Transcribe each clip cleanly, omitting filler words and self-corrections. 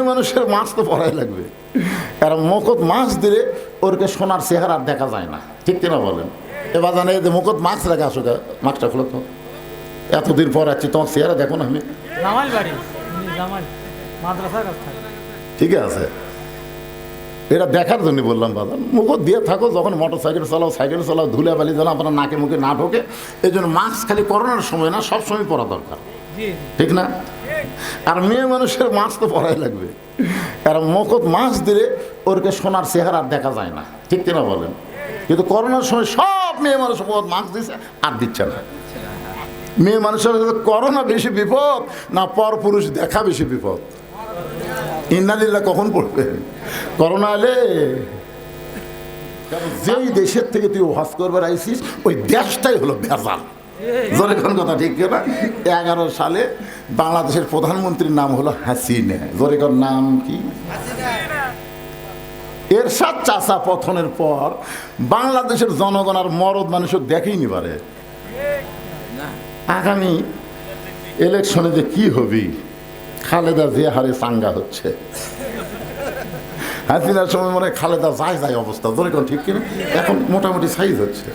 মানুষের মাছ তো পড়াই লাগবে, কারণ মুকুট মাছ দিলে ওরকে সোনার চেহারা দেখা যায় না, ঠিক কিনা বলেন? এবার জানে যে মুকুট মাছ রেখে আসো, মাছটা খুলো তো, এতদিন পর আছি, তোমার চেহারা দেখো না। আমি ঠিক আছে, এটা দেখার জন্য বললাম বাবা, মুকুট দিয়ে থাকো, যখন মোটর সাইকেল চালাও ধুলে বালি যেন আপনার নাকে মুখে না ঢোকে, এই জন্য মাস্ক খালি করোনার সময় না, সব সময় পরা দরকার, ঠিক না? আর মেয়ে মানুষের মাছ তো পরাই লাগবে, কারণ মুকুট মাছ দিলে ওরকে সোনার চেহারা দেখা যায় না, ঠিক কিনা বলেন? কিন্তু করোনার সময় সব মেয়ে মানুষ মাস্ক দিচ্ছে আর দিচ্ছে না। মেয়ে মানুষের করোনা বেশি বিপদ না পর পুরুষ দেখা বেশি বিপদ? ইন্নালিল্লাহ কখন পড়বে করোনা এলে? যেই দেশের থেকে তুই হজ করবার আইসিস ওই দেশটাই হলো ভেজাল। জোরেখন কথা ঠিক না? 11 সালে বাংলাদেশের প্রধানমন্ত্রীর নাম হলো হাসিনা। জোরেখন নাম কি? এরশাদ চাচা পতনের পর বাংলাদেশের জনগণ আর মরদ মানুষও দেখেই নি পারে। আগামী ইলেকশনে যে কি হবি, খালেদা জিয়া হারে চাঙ্গা হচ্ছে, হাসিনার সময় মনে হয় খালেদা যায় অবস্থা, ধরে কোন ঠিক কিনা? এখন মোটামুটি সাইজ হচ্ছে।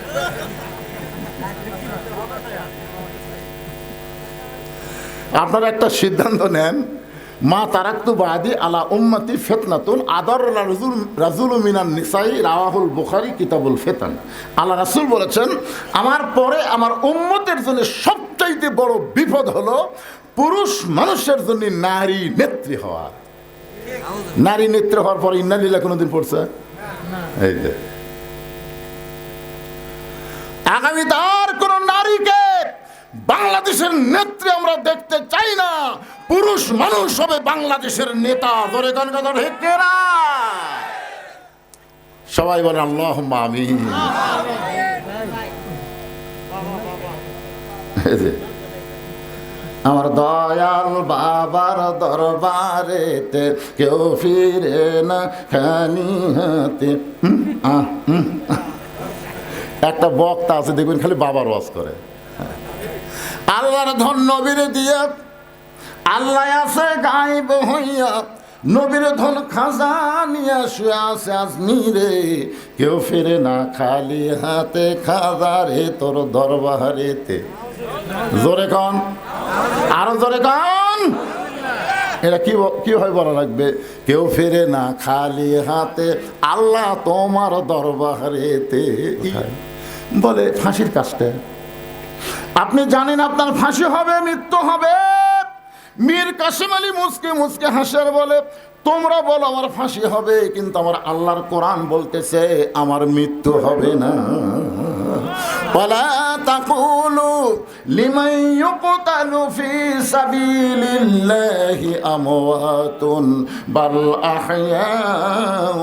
আপনারা একটা সিদ্ধান্ত নেন, মা তারাক্তু বাদি আলা উম্মতি ফিতনাতুন আদার রাজুল মিনান নিসাই, রাওয়াহুল বুখারী কিতাবুল ফিতান। আল্লাহ রাসূল বলেছেন, আমার পরে আমার উম্মতের জন্য সবচাইতে বড় বিপদ হলো পুরুষ মানুষের জন্য নারী নেত্রী হওয়া। নারী নেত্রী হওয়ার পরে ইন্নালিল্লাহ কোনোদিন পড়ছে? এই যে আগামী তার কোন নারীকে বাংলাদেশের নেত্রী আমরা দেখতে চাই না, পুরুষ মানুষ হবে বাংলাদেশের নেতা। ধরে গান কথা ঠিক না? সবাই বলে আল্লাহুম্মা আমিন। আমার দয়াল বাবার দরবারেতে কেউ ফিরে না খালি হাতে। একটা বক্তা আছে দেখবেন খালি বাবার ওয়াজ করে। আল্লাহর ধন নবীর দিয়া, আল্লাহ আছে গায়েব হইয়া, নবীর ধন খাজানিয়া শুয়ে আছে আজমিরে, কেউ ফিরে না খালি হাতে, খাজারে তোর দরবারেতে। জোরে কন, আরো জোরে কন। এটা কি হয় বলা লাগবে? কেউ ফেরে না খালি হাতে, আল্লাহ তোমার দরবারেতে। বলে ফাঁসির কাজটা আপনি জানেন আপনার ফাঁসি হবে, মৃত্যু হবে। মীর কাসেম আলী মুসকে মুসকে হাসের বলে, তোমরা বলো আমার ফাঁসি হবে, কিন্তু আমার আল্লাহর কোরআন বলতেছে আমার মৃত্যু হবে না। ওয়ালা তাকুলু লিমান ইউকতালু ফি সাবিলিল্লাহি আমওয়াতুন বাল আহইয়াউ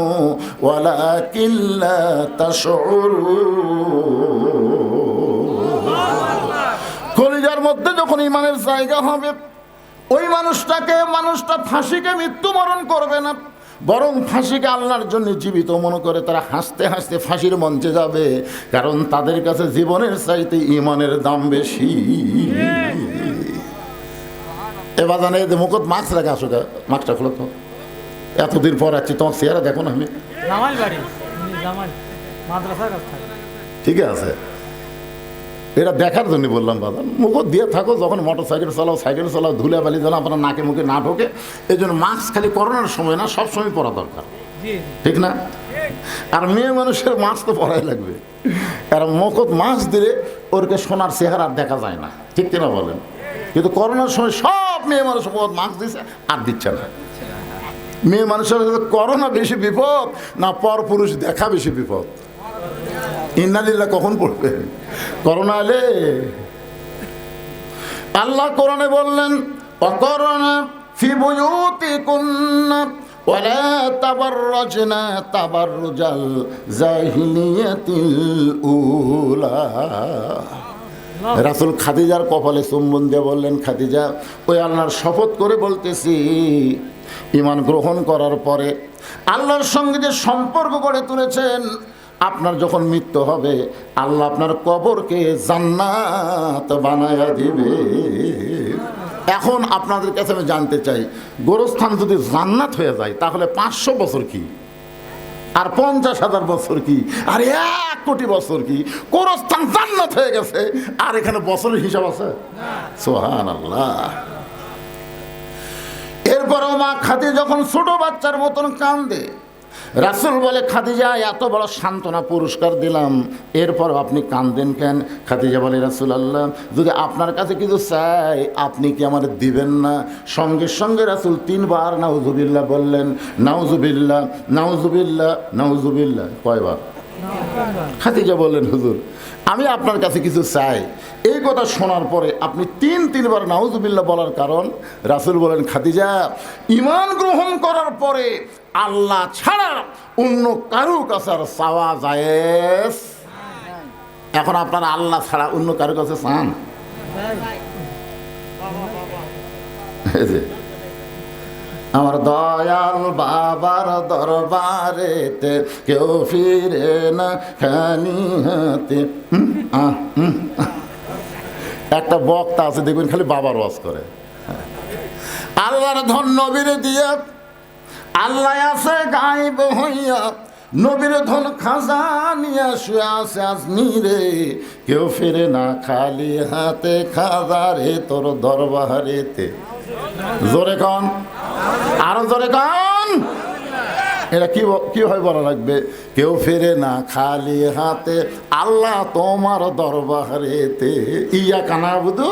ওয়ালাকিন লা তাশউরুন। কলিজার মধ্যে যখন ঈমানের জায়গা হবে, ওই মানুষটা ফাঁসিকে মৃত্যুবরণ করবে না, বরং ফাঁসিকে আল্লাহর জন্য জীবিত মনে করে তারা হাসতে হাসতে ফাঁসির মঞ্চে যাবে, কারণ তাদের কাছে জীবনের চাইতে ঈমানের দাম বেশি। এবার জানে যে মুকুট মাছ রেখে আসো, মাছটা খুলো তো, এতদিন পর আছি, তোমার চেহারা দেখো না। আমি ঠিক আছে, এটা দেখার জন্য বললাম বাবা, মুকুট দিয়ে থাকো, যখন মোটর সাইকেল চালাও ধুলে বালি যেন আপনার নাকে মুখে না ঢোকে, এই জন্য মাস্ক খালি করোনার সময় না, সব সময় পরা দরকার, ঠিক না? আর মেয়ে মানুষের মাছ তো পরাই লাগবে, কারণ মুকুট মাছ দিলে ওরকে সোনার চেহারা দেখা যায় না, ঠিক কিনা বলেন? কিন্তু করোনার সময় সব মেয়ে মানুষ মাস্ক দিচ্ছে আর দিচ্ছে না। মেয়ে মানুষের করোনা বেশি বিপদ না পর পুরুষ দেখা বেশি বিপদ? ইন্নালিল্লাহ কখন পড়বে করোনা এলে? আল্লাহ কোরআনে বললেন, অকরনা ফি বুয়ুতিকুন্না ওয়ালা তাবাররাজনা তাবাররুজাল জাহিলিয়াতিল উলা। রাসূল খাদিজার কপালে চুম্বন দিয়ে বললেন, খাদিজা, ওই আল্লাহর শপথ করে বলতেছি, ঈমান গ্রহণ করার পরে আল্লাহর সঙ্গে যে সম্পর্ক গড়ে তুলেছেন, আপনার যখন মৃত্যু হবে আল্লাহ আপনার কবরকে জান্নাত বানায়া দিবে। এখন আপনাদের কাছে আমি জানতে চাই, গোরস্থান যদি জান্নাত হয়ে যায় তাহলে 500 বছর কি, আর 50,000 বছর কি, আর 1 কোটি বছর কি? গোরস্থান জান্নাত হয়ে গেছে, আর এখানে বছরের হিসাব আছে? সুবহানাল্লাহ। এরপরেও মা খাদিজা যখন ছোট বাচ্চার মতন কান্দে, রাসূল বলে, খাদিজা এত বড় সান্ত্বনা পুরস্কার দিলাম, এরপর আপনি কান্দেন কেন? খাদিজা বলে, রাসূলুল্লাহ যদি আপনার কাছে কিছু চাই আপনি কি আমার দিবেন না? সঙ্গে সঙ্গে রাসূল 3 বার নাউজুবিল্লাহ বললেন। নাউজুবিল্লাহ, নাউজুবিল্লাহ, নাউজুবিল্লাহ। কয়বার? খাদিজা বললেন, হুজুর আমি আপনার কাছে কিছু চাই। এই কথা শোনার পরে আপনি 3 বার নাউজুবিল্লাহ বলার কারণ? রাসূল বলেন, খাদিজা ঈমান গ্রহণ করার পরে আল্লাহ ছাড়া অন্য কারো কাছে আর চাওয়া জায়েজ। এখন আপনারা আল্লাহ ছাড়া অন্য কারো কাছে চান? আমার দয়াল বাবার দরবারেতে কেউ ফিরে না খালি হাতে। একটা বক্তা আছে দেখবেন খালি বাবার ওয়াজ করে। আল্লাহর ধন নবীরে দিয়া, আল্লাহ আছে গায়েব হইয়া, নবীর ধন খাজানিয়া শুয়ে আছে আজমিরে, কেউ ফিরে না খালি হাতে, খাজারে তোর দরবারেতে। জোরে কন, আরো জোরে কন। এটা কি হয় বলা লাগবে? কেউ ফেরে না খালি হাতে, আল্লাহ তোমার দরবারেতে। ইয়াকা নাবুদু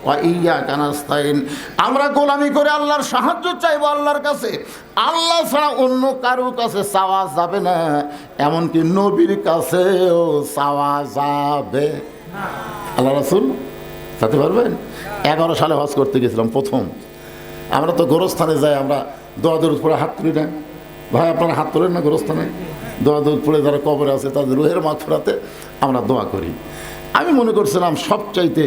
ওয়া ইয়াকা নাস্তাইন। আমরা গোলামি করে আল্লাহর সাহায্য চাইবো আল্লাহর কাছে, আল্লাহ ছাড়া অন্য কারো কাছে চাওয়া যাবে না, এমনকি নবীর কাছেও চাওয়া যাবে। আল্লাহ রাসূল যেতে পারবেন? 11 সালে হজ করতে গেছিলাম প্রথম। আমরা তো গোরস্থানে যাই, আমরা দোয়া দরুদ পড়ে হাত তুলি না। ভাই আপনারা হাত তোলেন না গোরস্থানে? দোয়া দরুদ পড়ে যারা কবরে আছে তাদের রুহের মাগফিরাতে আমরা দোয়া করি। আমি মনে করছিলাম সবচাইতে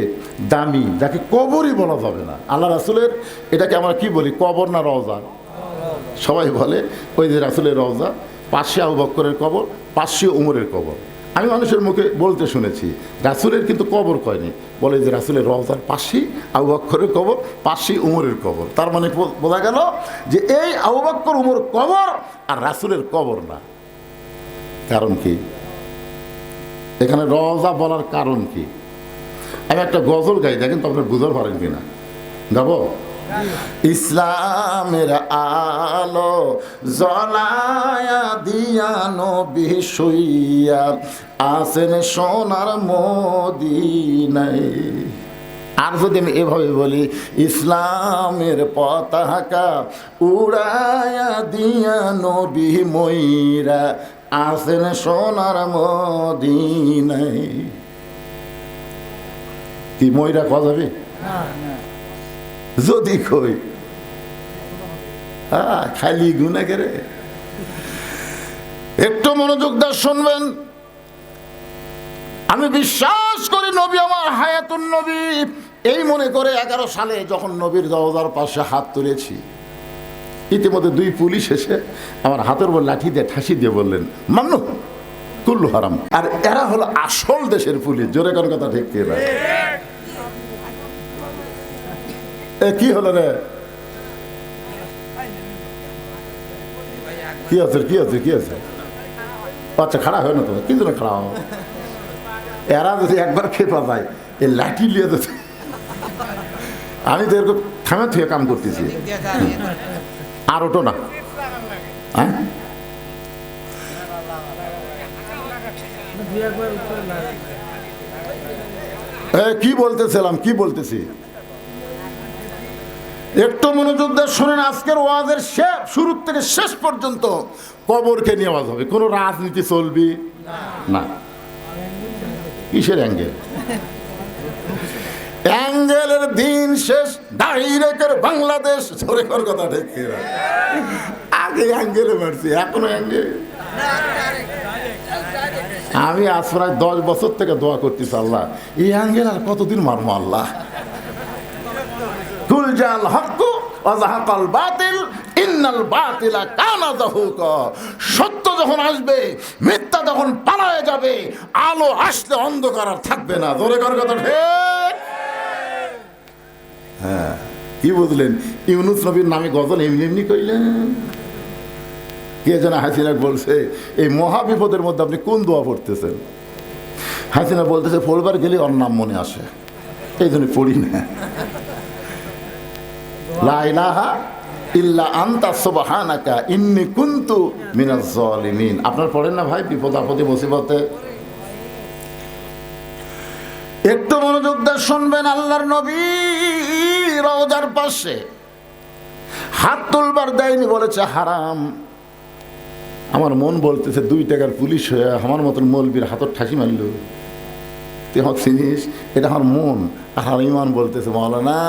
দামি, যাকে কবরই বলা যাবে না, আল্লাহ রাসূলের, এটাকে আমরা কি বলি, কবর না রওজা? সবাই বলে ওই যে রাসূলের রওজা, পাশে আবু বকরের কবর, পাশে উমরের কবর। আমি মানুষের মুখে বলতে শুনেছি, রাসূলের কিন্তু কবর কয়নি, বলে যে রাসূলের রওজার পাশেই আবু বকরের কবর, পাশেই উমরের কবর। তার মানে বোঝা গেল যে এই আবু বকর উমর কবর আর রাসূলের কবর না। কারণ কি এখানে রওজা বলার কারণ কি? আমি একটা গজল গাই, দেখেন তো আপনার বুঝতে পারেন কিনা। গাবো? ইসলামের আলো জ্বলায়া দিয়া নবী শুইয়া আছেন সোনার মদিনায়। আর যদি আমি এভাবে বলি, ইসলামের পতাকা উড়ায়া দিয়া নবী ময়রা আছেন সোনার মদিনায়। কি ময়রা খাওয়া যাবে? যদি কই খালি গুনা করে। একটু মনোযোগ দিয়ে শুনবেন। আমি বিশ্বাস করি নবী আমার হায়াতুন নবী, এই মনে করে 11 সালে যখন নবীর রওজার পাশে হাত তুলেছি, ইতিমধ্যে 2 পুলিশ এসে আমার হাতের উপর লাঠি দিয়ে ঠাসি দিয়ে বললেন, মামনু কুল্লু হারাম। আর এরা হলো আসল দেশের পুলিশ। জোরে কোন কথা ঠিক কি না? কি হলো রে? কি আছে কি আছে কি আছে? আচ্ছা খাড়া হয় না তো, কিন্তু না খাড়া হও। এরা যদি একবার খেপা যায় এই লাঠি লিয়ে দিতে। আমি তো এরকম থামে থুয়ে কাম করতেছি। আর ওটো না, হ্যাঁ কি বলতেছিলাম, কি বলতেছি একটু মনোযোগ দিয়ে শুনেন। আজকের ওয়াজের শুরু থেকে শেষ পর্যন্ত কবরকে নিয়ে ওয়াজ হবে, কোনো রাজনীতি চলবি না। কিসের অ্যাঙ্গেল? অ্যাঙ্গেলের দিন শেষ, ডাইরেক্টের বাংলাদেশ। ধরে কর কথা ঠিক। আগে অ্যাঙ্গেলে মারছি, এখনো অ্যাঙ্গেল। আমি আজ প্রায় 10 বছর থেকে দোয়া করতেছি, আল্লাহ এই অ্যাঙ্গেল আর কতদিন মারবো আল্লাহ। কুলজাল হক ওয়া যাহাকাল বাতিল ইন্নাল বাতিলা কানা যাহুকা। সত্য যখন আসবে, মিথ্যা যখন পালায়ে যাবে, আলো আসলে অন্ধকার আর থাকবে না। জোরে কর কথা ঠিক। হ্যাঁ, কি বুঝলেন? ইউনুস নবীর নামে গজল এমনি এমনি কইলেন? কে যেন হাসিনা বলছে, এই মহা বিপদের মধ্যে আপনি কোন দোয়া পড়তেছেন? হাসিনা বলতেছে পড়বার গেলে ওর নাম মনে আসে, এই জন্য পড়ি না। লা ইলাহা ইল্লা আনতা সুবহানাকা ইন্নী কুনতু মিনাজ জালিমিন। আপনারা পড়েন না ভাই বিপদ আপদে মুসিবতে? একটু মনোযোগ দিয়ে শুনবেন। আল্লাহর নবী রওজার পাশে হাত তুলবার দেয়নি, বলেছে হারাম। আমার মন বলতেছে 2 টাকার পুলিশ হয়ে আমার মতন মৌলবীর হাতর ঠাসি মারল, তুই হক চিনিস? এটা আমার মন। আর ইমান বলতেছে মাওলানা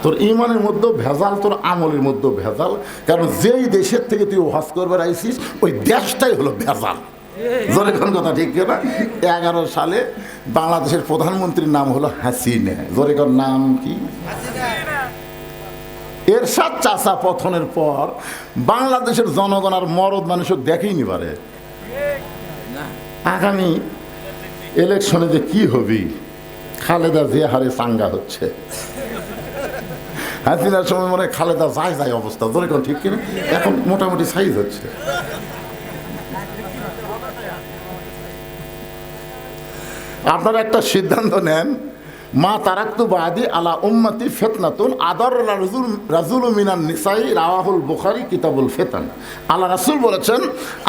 তোর ইমানের মধ্যেও ভেজাল, তোর আমলের মধ্যেও ভেজাল। কারণ যেই দেশের থেকে তুই ওয়াজ করবার আইসিস ওই দেশটাই হলো ভেজাল। জোরে কোন কথা ঠিক না? 11 সালে বাংলাদেশের প্রধানমন্ত্রীর নাম হলো হাসিনা। জোরে কোন নাম কি? এরশাদ চাচা পতনের পর বাংলাদেশের জনগণ আর মরদ মানুষও দেখেইনি পারে। আগামী ইলেকশনে যে কি হবি, খালেদা যে হারে চাঙ্গা হচ্ছে, হাসিনার সময় মনে হয় খালেদা যায় যায় অবস্থা। ধরে কোন ঠিক কিনা? এখন মোটামুটি সাইজ হচ্ছে। আপনারা একটা সিদ্ধান্ত নেন, মা তারাক্তু বাদি আলা উম্মতি ফিতনাতুন আদার রাজুল মিনান নিসাই, রাওয়াহুল বুখারী কিতাবুল ফিতান। আল্লাহ রাসূল বলেছেন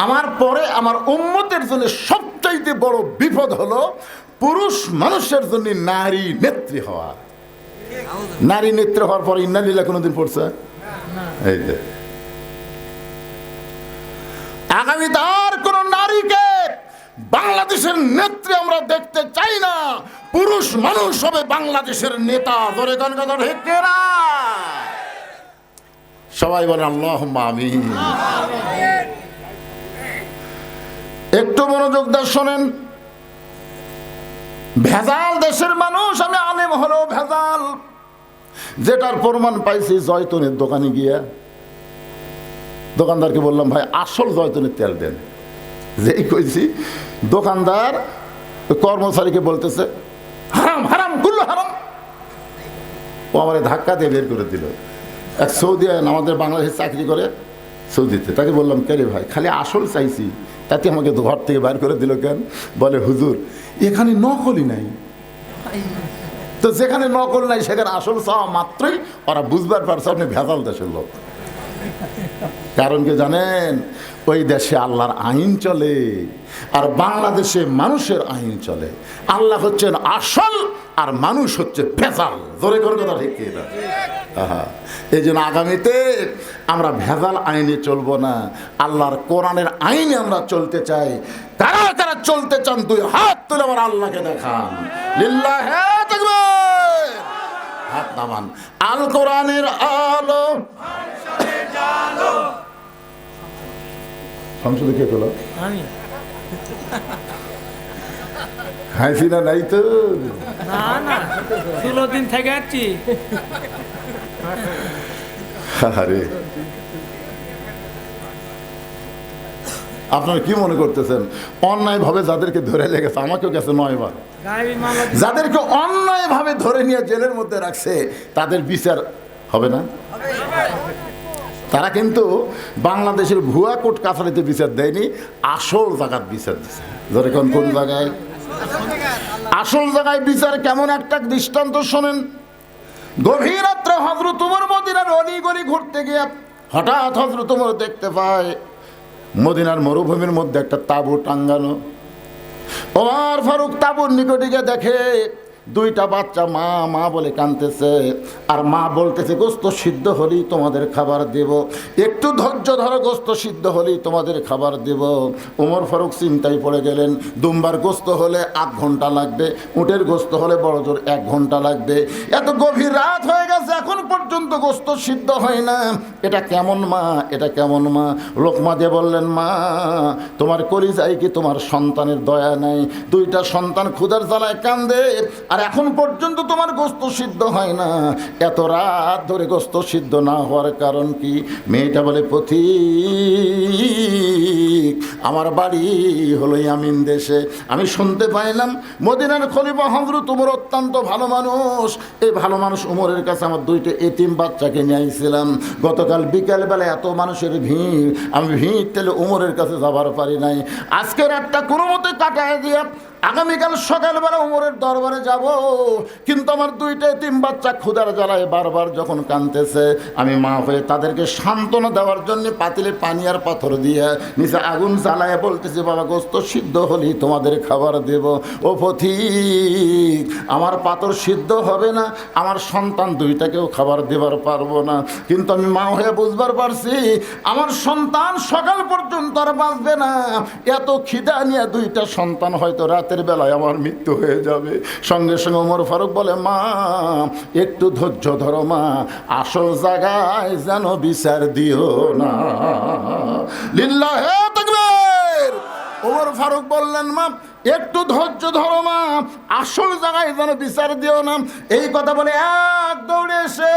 আমার পরে আমার উম্মতের জন্য সবচাইতে বড় বিপদ হলো পুরুষ মানুষের জন্য নারী নেত্রী হওয়া। নারী নেত্রী হওয়ার পরে ইন্না লিল্লাহ কোনোদিন পড়ছে? এই যে আগামী তার কোন নারীকে বাংলাদেশের নেত্রী আমরা দেখতে চাই না। পুরুষ মানুষ হবে বাংলাদেশের নেতা। ধরে গান কথা ঠিক না? সবাই বলেন আল্লাহুম্মা আমিন। একটু মনোযোগ দিয়ে শোনেন। ভেজাল দেশের মানুষ, আমি আলেম হলেও ভেজাল। যেটার প্রমাণ পাইছি জয়তুনের দোকানে গিয়া দোকানদারকে বললাম ভাই আসল জয়তুনের তেল দেন। যেই কইছি দোকানদার কর্মচারীকে বলতেছে হারাম হারাম গুল্লো হারাম। ও আমার ধাক্কা দিয়ে বের করে দিল। এক সৌদি আমাদের বাংলাদেশে চাকরি করে সৌদিতে, তাকে বললাম কে রে ভাই খালি আসল চাইছি, তাতে আমাকে ঘর থেকে বাইর করে দিল কেন? বলে হুজুর এখানে নকলই নাই। তো যেখানে নকল নাই সেখানে আসল চাওয়া মাত্রই ওরা বুঝবার পারছে আপনি ভেজাল দেশের লোক। কারণ কি জানেন? ওই দেশে আল্লাহর আইন চলে আর বাংলাদেশে মানুষের আইন চলে। আল্লাহ হচ্ছেন আসল আর মানুষ হচ্ছে ভেজাল। জোরে করে কথা ঠিক না? এই জন্য আগামীতে আমরা ভেজাল আইনে চলবো না, আল্লাহর কোরআনের আইনে আমরা চলতে চাই। কারা কারা চলতে চান 2 হাত তুলে আমার আল্লাহকে দেখান। লিল্লাহি তাকবীর। হাত নামান। আল কোরআনের আলো সংসদে কে তোলা? হাসিনা নাই তো? না না 16 দিন থেকে আছি। আরে আপনারা কি মনে করতেছেন অন্যায় ভাবে যাদেরকে ধরে লেগেছে, আমাকেও গেছে 9 বার, যাদেরকে অন্যায় ভাবে ধরে নিয়ে জেলের মধ্যে রাখছে তাদের বিচার হবে না? তারা কিন্তু বাংলাদেশের ভুয়া কোর্ট কাছারিতে বিচার দেয়নি, আসল জায়গার বিচার দিচ্ছে। যেরকম কোন জায়গায় আসল জায়গায় বিচার কেমন একটা দৃষ্টান্ত শোনেন। গভীর রাত্রে হযরত ওমর মদিনার অলি গলি ঘুরতে গিয়ে হঠাৎ হযরত ওমর দেখতে পায় মদিনার মরুভূমির মধ্যে একটা তাঁবু টাঙ্গানো। ওমর ফারুক তাঁবুর নিকটে গিয়ে দেখে 2টা বাচ্চা মা মা বলে কাঁদতেছে, আর মা বলতেছে গোস্ত সিদ্ধ হলেই তোমাদের খাবার দেব, একটু ধৈর্য ধরো, গোস্ত সিদ্ধ হলেই তোমাদের খাবার দেব। ওমর ফারুক চিন্তায় পড়ে গেলেন, দুম্বার গোস্ত হলে 8 ঘন্টা লাগবে, উটের গোস্ত হলে বড় জোর 1 ঘন্টা লাগবে। এত গভীর রাত হয়ে গেছে এখন পর্যন্ত গোস্ত সিদ্ধ হয় না, এটা কেমন মা, এটা কেমন মা? লোকমা দিয়ে বললেন মা তোমার কলিজায় কি তোমার সন্তানের দয়া নাই? 2টা সন্তান ক্ষুধার জ্বালায় কান্দে আর এখন পর্যন্ত তোমার গোস্ত সিদ্ধ হয় না। এত রাত ধরে গোস্ত সিদ্ধ না হওয়ার কারণ কি? মেয়েটা বলে, পথিক, আমার বাড়ি হলো ইয়ামিন দেশে। আমি শুনতে পাইলাম মদিনার খলিফা হযরত ওমর অত্যন্ত ভালো মানুষ। এই ভালো মানুষ ওমরের কাছে আমার দুইটা এতিম বাচ্চাকে নিয়ে আইছিলাম। গতকাল বিকালবেলা এত মানুষের ভিড়, আমি ভিড় ঠেলে ওমরের কাছে যাবার পারি নাই। আজকে রাতটা কোনো মতে কাটায় দিয়ে আগামীকাল সকালবেলা ওমরের দরবারে যাব। কিন্তু আমার দুইটা এতিম বাচ্চা ক্ষুধার জ্বালায় বারবার যখন কাঁদতেছে, আমি মা হয়ে তাদেরকে সান্ত্বনা দেওয়ার জন্য পাতিলে পানি আর পাথর দিয়ে নিচে আগুন জ্বালায় বলতেছি, বাবা গোস্ত সিদ্ধ হলেই তোমাদের খাবার দেব। ও পথিক, আমার পাথর সিদ্ধ হবে না, আমার সন্তান দুইটাকেও খাবার দেবার পারবো না। কিন্তু আমি মা হয়ে বুঝবার পারছি আমার সন্তান সকাল পর্যন্ত আর বাঁচবে না। এত খিদা নিয়ে দুইটা সন্তান হয়তো রাতের বেলায় আমার মৃত্যু হয়ে যাবে। সঙ্গে সঙ্গে ওমর ফারুক বলে, মা একটু ধৈর্য ধরো মা, আসল জায়গায় যেন বিচার দিও না। লিল্লাহে তাকবীর। ওমর ফারুক বললেন, মা একটু ধৈর্য ধরো মা, আসল জায়গায় যেন বিচার দিও না। এই কথা বলে এক দৌড়ে এসে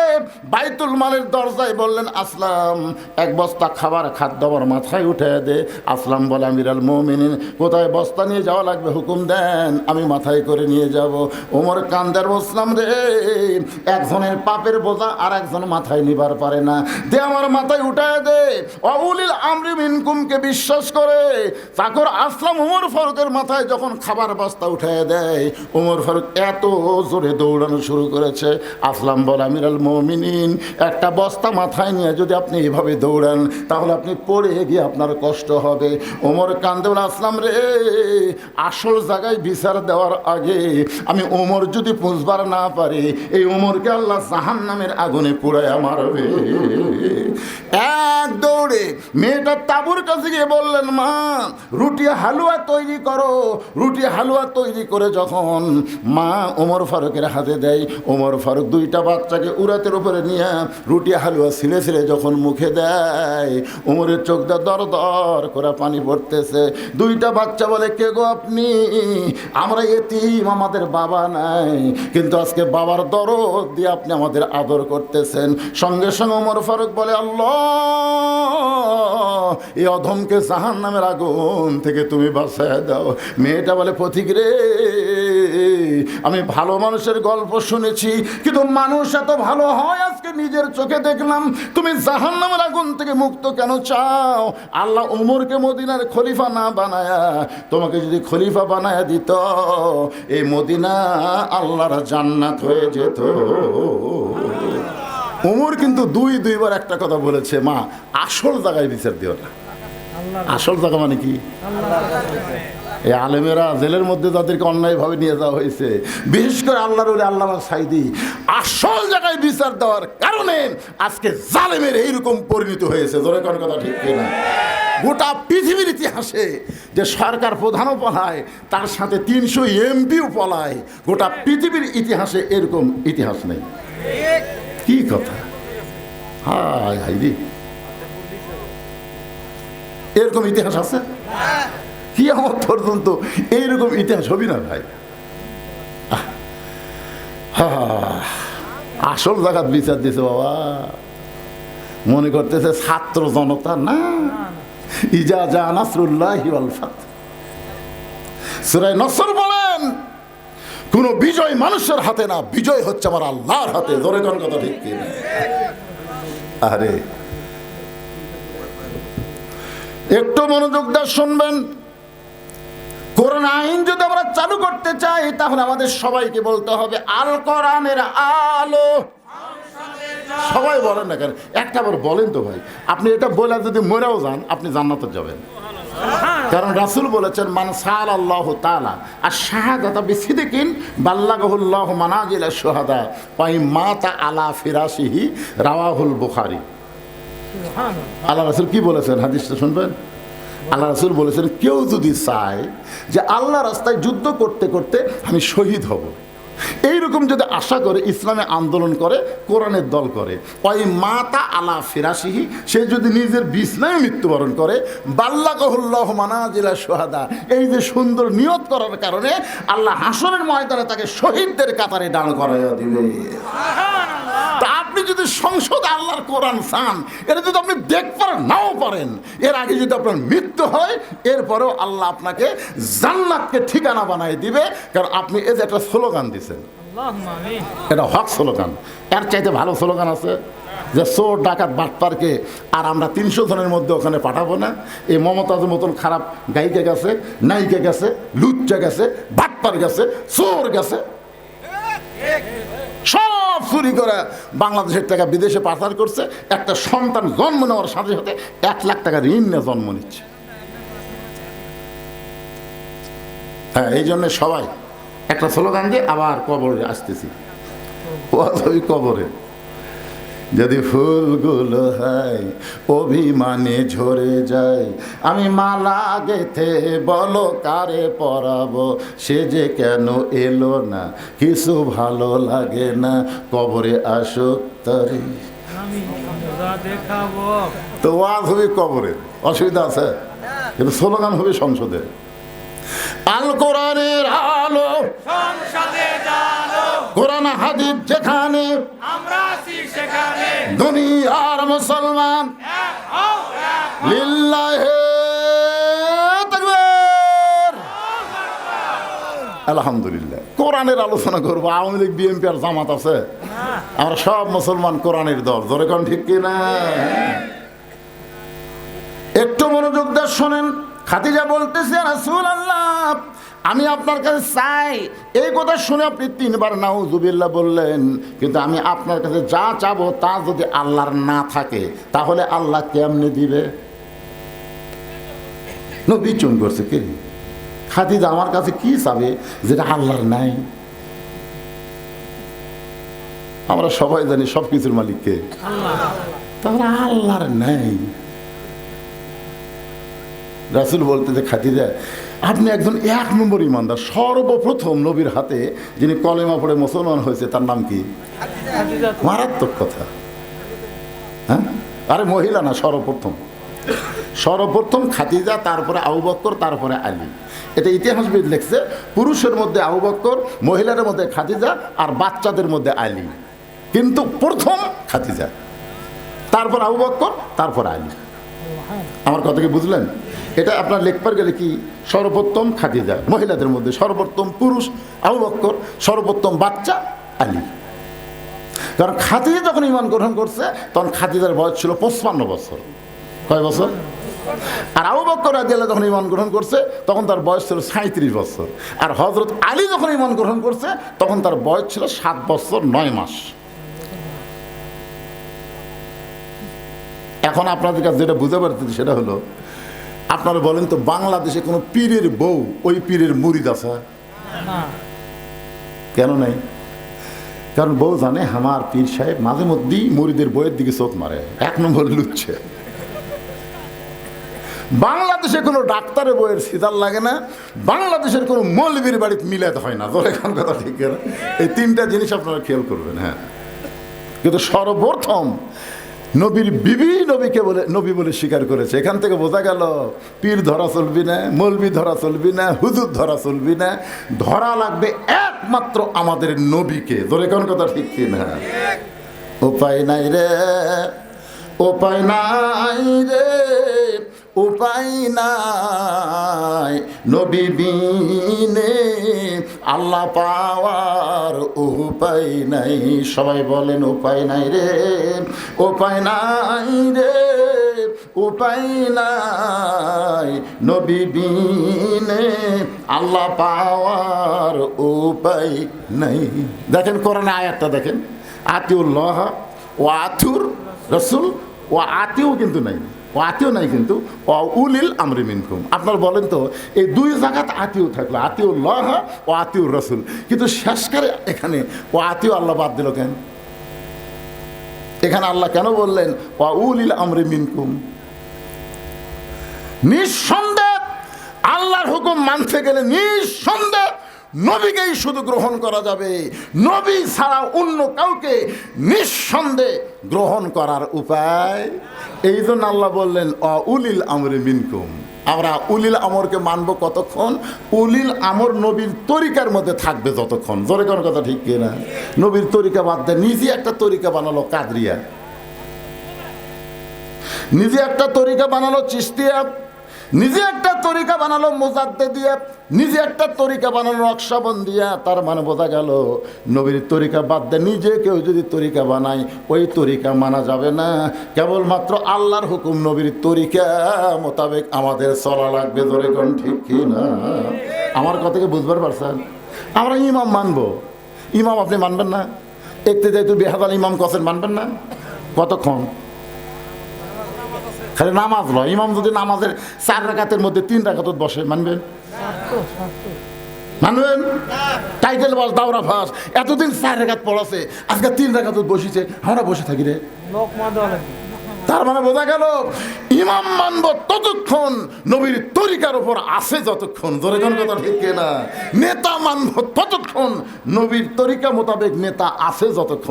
বাইতুল মালের দরজায় বললেন, আসলাম এক বস্তা খাবার খাদ্য আমার মাথায় উঠে দে। আসলাম বলে, আমিরাল মুমিনিন, কোথায় বস্তা নিয়ে যাওয়া লাগবে হুকুম দেন, আমি মাথায় করে নিয়ে যাব। ওমর কান্দার বসলাম, রে একজনের পাপের বোঝা আর একজন মাথায় নিবার পারে না, দে আমার মাথায় উঠায় দে। অউলিল আমরি মিনকুমকে বিশ্বাস করে চাকর আসলাম ওমর ফারুকের মাথায় যখন খাবার বস্তা উঠায় দেয়, ওমর ফারুক এত জোরে দৌড়ানো শুরু করেছে। আসলাম বলে, আমিরাল মুমিনিন, একটা বস্তা মাথায় নিয়ে যদি আপনি এভাবে দৌড়ান তাহলে আপনি পড়ে গিয়ে আপনার কষ্ট হবে। ওমর কান্দে বলে, আসলাম রে, আসল জায়গায় বিচার দেওয়ার আগে আমি ওমর যদি বুঝবার না পারি, এই ওমরকে আল্লাহ জাহান্নামের আগুনে পুড়ায় মারবে। এক দৌড়ে মেয়েটা তাবুর কাছে গিয়ে বললেন, মা রুটি হালুয়া তৈরি করো। রুটি হালুয়া তৈরি করে যখন মা ওমর ফারুকের হাতে দেয়, ওমর ফারুক দুইটা বাচ্চাকে উরাতের উপরে নিয়ে রুটি হালুয়া ছিলে ছিলে যখন মুখে দেয়, ওমরের চোখ দিয়ে দর দর করে পানি পড়তেছে। দুইটা বাচ্চা বলে, কে গো আপনি? আমরা এতিম, আমাদের বাবা নাই, কিন্তু আজকে বাবার দরদ দিয়ে আপনি আমাদের আদর করতেছেন। সঙ্গে সঙ্গে ওমর ফারুক বলে, আল্লাহ, এই অধমকে জাহান্নামের আগুন থেকে তুমি বাঁচায় দাও। মেয়েটা বলে, পথিক রে, আমি ভালো মানুষের গল্প শুনেছি, কিন্তু মানুষ এত ভালো হয় আজকে নিজের চোখে দেখলাম। তুমি জাহান্নামের আগুন থেকে মুক্ত কেন চাও? আল্লাহ ওমরকে মদিনার খলিফা না বানায়া তোমাকে যদি খলিফা বানায়া দিত, এই মদিনা আল্লাহর জান্নাত হয়ে যেত। ওমর কিন্তু দুইবার একটা কথা বলেছে, মা আসল জায়গায় বিচার দিও না। আসল জায়গা মানে কি? এই আলেমেরা জেলের মধ্যে যাদেরকে অন্যায়ভাবে নিয়ে যাওয়া হয়েছে, বিশেষ করে আল্লাহর ওলি আল্লামা সাইদি, আসল জায়গায় বিচার দেওয়ার কারণে আজকে জালেমের এইরকম পরিণত হয়েছে। জোরে কোন কথা ঠিক কিনা? গোটা পৃথিবীর ইতিহাসে যে সরকার প্রধানও পলায়, তার সাথে 300 এমপিও পলায়, গোটা পৃথিবীর ইতিহাসে এরকম ইতিহাস নেই। কি কথা? হায় হায় রে, এরকম ইতিহাস আছে? কি আমার পর্যন্ত এইরকম ইতিহাস হবি না ভাই। আসল জায়গাত বিচার দিছে বাবা। মনে করতেছে ছাত্র জনতা না। ইজা জা নাসরুল্লাহি ওয়াল ফাত, সূরা নসর বলেন, কোন বিজয় মানুষের হাতে না, বিজয় হচ্ছে আমার আল্লাহর হাতে। জোরে কোন কথা ঠিক কি না? আরে একটু মনোযোগ দিয়ে শুনবেন। কোরআন আইন যদি আমরা চালু করতে চাই, তাহলে আমাদের সবাইকে বলতে হবে আল কোরআনের আলো। সবাই বলেন না কেন? একটা বার বলেন তো ভাই। আপনি এটা বলে যদি মরেও যান, আপনি জান্নাতে যাবেন। কারণ রাসূল বলেছেন, মান সাল আল্লাহ তাআলা আর শাহাদাতা বিসিদিকিন বাল্লাগাহুল্লাহু মানাজিলা শুহাদা ওয়া মাতা আলা ফিরাশিহি, রাওয়াহুল বুখারী। আল্লাহ রাসূল কি বলেছেন? হাদিসটা শুনবেন। আল্লাহ রাসূল বলেছেন, কেউ যদি চায় যে আল্লাহ রাস্তায় যুদ্ধ করতে করতে আমি শহীদ হব, এইরকম যদি আশা করে ইসলামে আন্দোলন করে, কোরআনের দল করে, ওই মাতা আলা ফিরাসিহি, সে যদি নিজের বিছনায় মৃত্যুবরণ করে, বাল্লাগাহুল্লাহু মানাজিলা শুহাদা, এই যে সুন্দর নিয়ত করার কারণে আল্লাহ হাসরের ময়দানে তাকে শহীদদের কাতারে দাঁড় করাইয়া দিবে। তা আপনি যদি সংসদে আল্লাহর কোরআন চান, এটা যদি আপনি দেখতে নাও পারেন, এর আগে যদি আপনার মৃত্যু হয়, এরপরেও আল্লাহ আপনাকে জান্নাতকে ঠিকানা বানাই দিবে, কারণ আপনি এই যে একটা স্লোগান দিচ্ছেন, এটা হক স্লোগান। এর চাইতে ভালো স্লোগান আছে যে চোর ডাকাত বাটপারকে আর আমরা 300 জনের মধ্যে ওখানে পাঠাবো না। এই মমতাজের মতন খারাপ গায়িকা গেছে, নায়িকা গেছে, লুচ্চা গেছে, বাটপার গেছে, চোর গেছে, সব চুরি করে বাংলাদেশের টাকা বিদেশে পাচার করছে। একটা সন্তান জন্ম নেওয়ার সাথে সাথে 1 লাখ টাকা ঋণ নিয়ে জন্ম নিচ্ছে। হ্যাঁ, এই জন্য সবাই একটা স্লোগান দিয়ে আবার কবরে আসতেছি। ওই কবরে যদি ফুলগুলো হয় অভিমানে ঝরে যায়, আমি মালা গেথে বলো কারে পরাবো, সে যে কেন এলো না, কিছু ভালো লাগে না, কবরে আসুক তারে। তো ওয়াজ হবে কবরে, অসুবিধা আছে, কিন্তু স্লোগান হবে সংসদে। আল কোরআনের আলো সংসদে জালো, কোরআন হাদিস যেখানে আমরা আছি সেখানে, দুনিয়ার মুসলমান লিল্লাহি তাকবীর। আলহামদুলিল্লাহ, কোরআনের আলোচনা করবো। আওয়ামী লীগ, বিএনপি আর জামাত আছে, আমরা সব মুসলমান কোরআনের দল। জোরে কোন ঠিক কিনা? একটু মনোযোগ দিয়ে শোনেন। খাদিজা বলতেছে, রাসূলুল্লাহ, আমি আপনার কাছে চাই। এই কথা শুনে আপনি 3 বার নাউজুবিল্লাহ বললেন, কিন্তু আমি আপনার কাছে যা চাবো তা যদি আল্লাহর না থাকে, তাহলে আল্লাহ কেমনে দিবে? নবী চুন করছে, কে খাদিজা আমার কাছে কি চাবে যেটা আল্লাহর নাই? আমরা সবাই জানি সব কিছুর মালিক কে, তাহলে আল্লাহর নাই। রাসূল বলতে, খাদিজা আপনি একজন 1 নম্বর ইমানদার। সর্বপ্রথম নবীর হাতে যিনি কলেমা পড়ে মুসলমান হয়েছে তার নাম কি? মারাত্মক কথা। হ্যাঁ, আরে মহিলা না, সর্বপ্রথম খাদিজা, তারপরে আবু বকর, তারপরে আলী। এটা ইতিহাসবিদ লিখছে। পুরুষের মধ্যে আবু বকর, মহিলার মধ্যে খাদিজা, আর বাচ্চাদের মধ্যে আলী, কিন্তু প্রথম খাদিজা, তারপর আবু বকর, তারপর আলী। আমার কথা কি বুঝলেন? এটা আপনার লেখবার গেলে কি, সর্বোত্তম খাদিজা, মহিলাদের মধ্যে সর্বোত্তম পুরুষ আবু বকর, সর্বোত্তম বাচ্চা আলী। কারণ খাদিজা যখন ঈমান গ্রহণ করছে তখন খাদিজার বয়স ছিল 55 বছর। কয় বছর? আর আবু বকর রাদিয়াল্লাহু যখন ঈমান গ্রহণ করছে তখন তার বয়স ছিল 37 বছর। আর হযরত আলী যখন ঈমান গ্রহণ করছে তখন তার বয়স ছিল 7 বছর 9 মাস। এখন আপনাদের কাছে যেটা বুঝতে পারতেছি সেটা হলো, আপনারা বলেন তো, বাংলাদেশে কোনো পীরের বউ ওই পীরের মুরিদ আছে? কেন নাই? কারণ বউ জানে আমার পীর সাহেব মাঝে মধ্যেই মুরিদের বইয়ের দিকে চোখ মারে, 1 নম্বর লুচ্ছে। বাংলাদেশে কোনো ডাক্তারের বইয়ের সিজার লাগে না, বাংলাদেশের কোনো মৌলবীর বাড়িতে মিলাতে হয় না। তোর এখন কথা ঠিক না? এই 3টা জিনিস আপনারা খেয়াল করবেন। হ্যাঁ, কিন্তু সর্বপ্রথম নবীর বিবি নবীকে বলে নবী বলে স্বীকার করেছে। এখান থেকে বোঝা গেল পীর ধরা চলবি না, মৌলবি ধরা চলবি না, হুজুর ধরা চলবি না, ধরা লাগবে একমাত্র আমাদের নবীকে। জোরে কোন কথা ঠিক কি না? উপায় নাই রে, উপায় নাই রে, উপায় নাই, নবী বিনে আল্লাহ পাওয়ার উপায় নাই। সবাই বলেন উপায় নাই রে, উপায় নাই রে, উপায় নাই, নবী বিনে আল্লাহ পাওয়ার উপায় নাই। দেখেন কোরআনে আয়াতটা দেখেন, আতিউল্লাহ ও আতুর রসুল ও আতিও কিন্তু নাই, ও আতিও নাই কিন্তু উলিল আমরি মিনকুম। আপনার বলেন তো, এই 2 জায়গাতে আতিও থাকলো, আতিউল্লাহ ও আতিউর রসুল, কিন্তু শেষকারে এখানে ও আতিও আল্লাহ বাদ দিল কেন? এখানে আল্লাহ কেন বললেন ও উলিল আমরি মিনকুম? নিঃসন্দেহ আল্লাহর হুকুম মানতে গেলে নিঃসন্দেহ নবীকেই শুধু গ্রহণ করা যাবে। নবী ছাড়া অন্য কাউকে নিঃসন্দেহে গ্রহণ করার উপায়। এই জন্য আল্লাহ বললেন উলিল আমরি মিনকুম। আমরা উলিল আমরকে মানব কতক্ষণ? উলিল আমর নবীর তরিকার মধ্যে থাকবে যতক্ষণ। জোরে কোন কথা ঠিক কিনা? নবীর তরিকা বাদ দেয়, নিজে একটা তরিকা বানালো কাদরিয়া, নিজে একটা তরিকা বানালো চিশতিয়া, নিজে একটা তরিকা বানালো মুজাদ্দেদিয়া, নিজে একটা তরিকা বানালো নকশবন্দিয়া। তার মানে বোঝা গেল নবীর তরিকা বাদ দিয়ে নিজে কেউ যদি তরিকা বানায় ওই তরিকা মানা যাবে না। কেবলমাত্র আল্লাহর হুকুম নবীর তরিকা মোতাবেক আমাদের চলা লাগবে। ধরে কোন ঠিক কি না? আমার কথাকে বুঝবার পারছেন? আমরা ইমাম মানবো, ইমাম আপনি মানবেন না? একটু যেহেতু বেহাদাল ইমাম কছেন মানবেন না? কতক্ষণ? খালি নামাজ লয়। ইমাম যদি নামাজের 4 রাকাতের মধ্যে 3 রাকাত বসে, মানবেন? মানবেন? টাইটেল বাস, দাওরা ফাঁস, এতদিন 4 রাকাত পড়াছে, আজকে 3 রাকাত বসেছে, আমরা বসে থাকি রে। তার মানে বোঝা গেল ইমাম মানব ততক্ষণ নবীর তরিকার উপর আছে যতক্ষণ। জোরে কোন কথা ঠিক কিনা? নেতা মানব ততক্ষণ নবীর তরিকা মোতাবেক নেতা আছে যতক্ষণ।